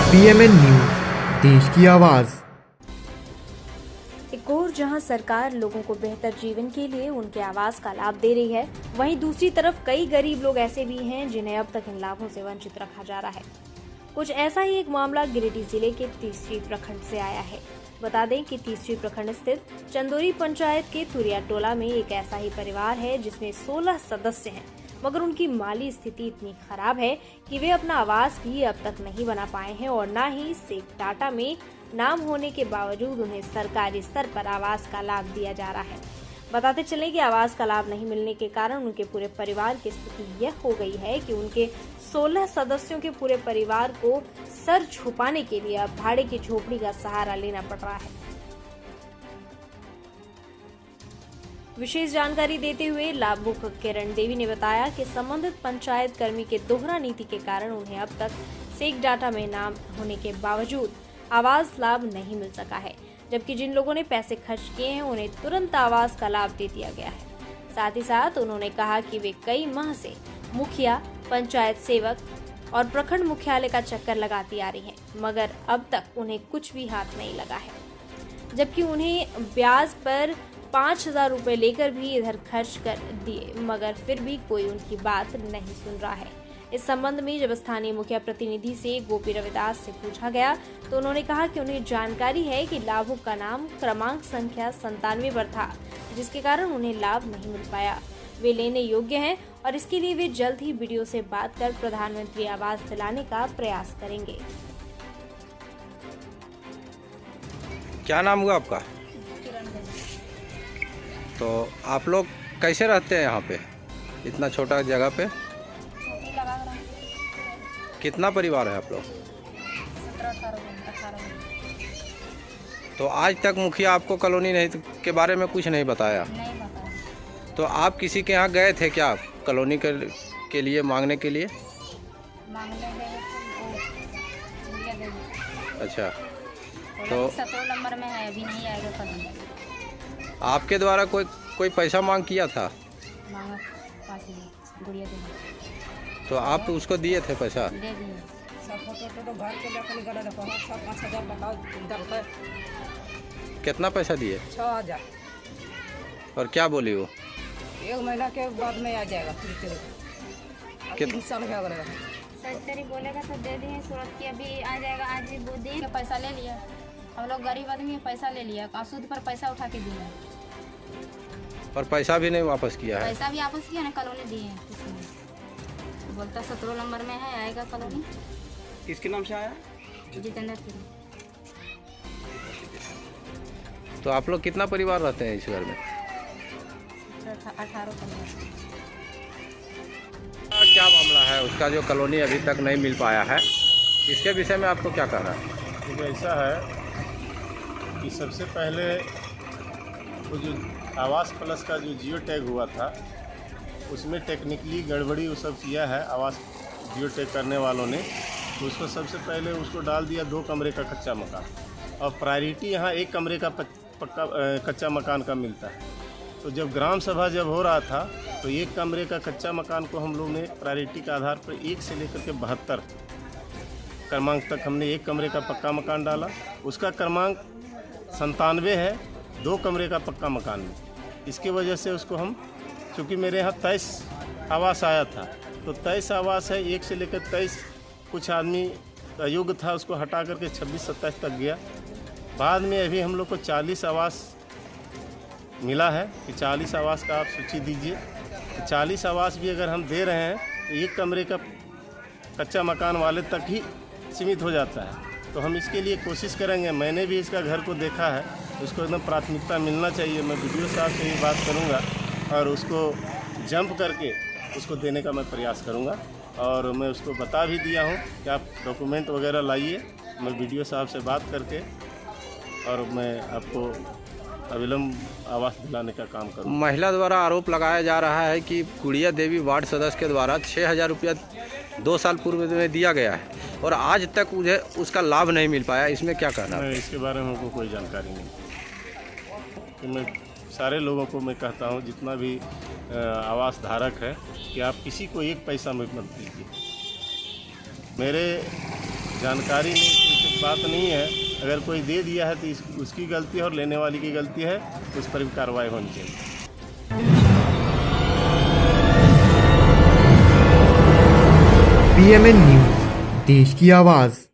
PMN news, देश की आवाज। एक ओर जहां सरकार लोगों को बेहतर जीवन के लिए उनके आवास का लाभ दे रही है, वहीं दूसरी तरफ कई गरीब लोग ऐसे भी हैं जिन्हें अब तक इन लाभों से वंचित रखा जा रहा है। कुछ ऐसा ही एक मामला गिरिडीह जिले के तीसरी प्रखंड से आया है। बता दें कि तीसरी प्रखंड स्थित चंदोरी पंचायत के तुरिया टोला में एक ऐसा ही परिवार है जिसमें 16 सदस्य हैं, मगर उनकी माली स्थिति इतनी खराब है कि वे अपना आवास भी अब तक नहीं बना पाए हैं और न ही सेक डाटा में नाम होने के बावजूद उन्हें सरकारी स्तर पर आवास का लाभ दिया जा रहा है। बताते चले कि आवास का लाभ नहीं मिलने के कारण उनके पूरे परिवार की स्थिति यह हो गई है कि उनके 16 सदस्यों के पूरे परिवार को सर छुपाने के लिए अब भाड़े की झोपड़ी का सहारा लेना पड़ रहा है। विशेष जानकारी देते हुए लाभुक किरण देवी ने बताया कि संबंधित पंचायत कर्मी के दोहरा नीति के कारण उन्हें अब तक सेक डाटा में नाम होने के बावजूद आवास लाभ नहीं मिल सका है, जबकि जिन लोगों ने पैसे खर्च किए हैं उन्हें तुरंत आवास का लाभ दे दिया गया है। साथ ही साथ उन्होंने कहा कि वे कई माह से मुखिया, पंचायत सेवक और प्रखंड मुख्यालय का चक्कर लगाती आ रही हैं, मगर अब तक उन्हें कुछ भी हाथ नहीं लगा है, जबकि उन्हें ब्याज पर 5,000 रुपए लेकर भी इधर खर्च कर दिए, मगर फिर भी कोई उनकी बात नहीं सुन रहा है। इस संबंध में जब स्थानीय मुखिया प्रतिनिधि से गोपी रविदास से पूछा गया तो उन्होंने कहा कि उन्हें जानकारी है कि लाभुक का नाम क्रमांक संख्या 97 पर था, जिसके कारण उन्हें लाभ नहीं मिल पाया। वे लेने योग्य हैं और इसके लिए वे जल्द ही वीडियो से बात कर प्रधानमंत्री आवास दिलाने का प्रयास करेंगे। क्या नाम हुआ आपका? तो आप लोग कैसे रहते हैं यहाँ पे, इतना छोटा जगह पे? कितना परिवार है आप लोग? 17-18। तो आज तक मुखिया आपको कॉलोनी नहीं के बारे में कुछ नहीं बताया? नहीं बताया। तो आप किसी के यहाँ गए थे क्या कॉलोनी के लिए मांगने के लिए? मांगने गए तो वो देगी। अच्छा, तो 17 नंबर में है, अभी नहीं आएगा कल। आपके द्वारा कोई पैसा मांग किया था? मांगा 5,000 गुड़िया देगी। तो आप उसको दिए थे पैसा? दे दिए। कितना पैसा दिए? 6,000। और क्या बोली वो? 1 महीना के बाद में आ जाएगा। कितना साल क्या करेगा? सरकारी बोलेगा तो दे दिए, सूरत की अभी आ जाएगा। आज ही वो दिन पैसा ले लिया, हम लोग गरीब आदमी पैसा ले लिया, सूद पर पैसा उठा के दिया। और पैसा भी नहीं वापस किया है? पैसा भी वापस किया ना, कॉलोनी दिए हैं। बोलता 17 नंबर में है, आएगा कॉलोनी। किसके नाम से आया? जितेंद्र की। तो आप लोग कितना परिवार रहते हैं इस घर में? 18 परिवार। क्या मामला है उसका जो कॉलोनी अभी तक नहीं मिल पाया है, इसके विषय में आपको क्या कहना है? तो ऐसा है कि सबसे पहले वो जो आवास प्लस का जो जियो टैग हुआ था उसमें टेक्निकली गड़बड़ी वो सब किया है आवास जियो टैग करने वालों ने। तो उसको सबसे पहले उसको डाल दिया 2 कमरे का कच्चा मकान, और प्रायोरिटी यहाँ 1 कमरे का पक्का कच्चा मकान का मिलता है। तो जब ग्राम सभा जब हो रहा था तो 1 कमरे का कच्चा मकान को हम लोग ने प्रायोरिटी के आधार पर 1 से लेकर के 72 क्रमांक तक हमने 1 कमरे का पक्का मकान डाला। उसका क्रमांक 97 है 2 कमरे का पक्का मकान में। इसकी वजह से उसको हम, चूँकि मेरे यहाँ 23 आवास आया था, तो 23 आवास है, 1 से लेकर 23 कुछ आदमी अयोग्य था, उसको हटा करके 26-27 तक गया। बाद में अभी हम लोग को 40 आवास मिला है कि 40 आवास का आप सूची दीजिए। 40 आवास भी अगर हम दे रहे हैं तो 1 कमरे का कच्चा मकान वाले तक ही सीमित हो जाता है। तो हम इसके लिए कोशिश करेंगे। मैंने भी इसका घर को देखा है, उसको एकदम प्राथमिकता मिलना चाहिए। मैं वीडियो साहब से ये बात करूँगा और उसको जंप करके उसको देने का मैं प्रयास करूँगा। और मैं उसको बता भी दिया हूँ कि आप डॉक्यूमेंट वगैरह लाइए। मैं वीडियो साहब से बात करके और मैं आपको अविलंब आवास दिलाने का काम करूँ। महिला द्वारा आरोप लगाया जा रहा है कि गुड़िया देवी वार्ड सदस्य के द्वारा 6,000 रुपया 2 साल पूर्व में दिया गया है और आज तक मुझे उसका लाभ नहीं मिल पाया। इसमें क्या कहना है? इसके बारे में हमको कोई जानकारी नहीं कि मैं सारे लोगों को मैं कहता हूँ, जितना भी आवास धारक है, कि आप किसी को 1 पैसा मत दीजिए। मेरे जानकारी नहीं की बात नहीं है। अगर कोई दे दिया है तो उसकी गलती है और लेने वाले की गलती है, उस पर भी कार्रवाई होनी चाहिए। PMN न्यूज, देश की आवाज़।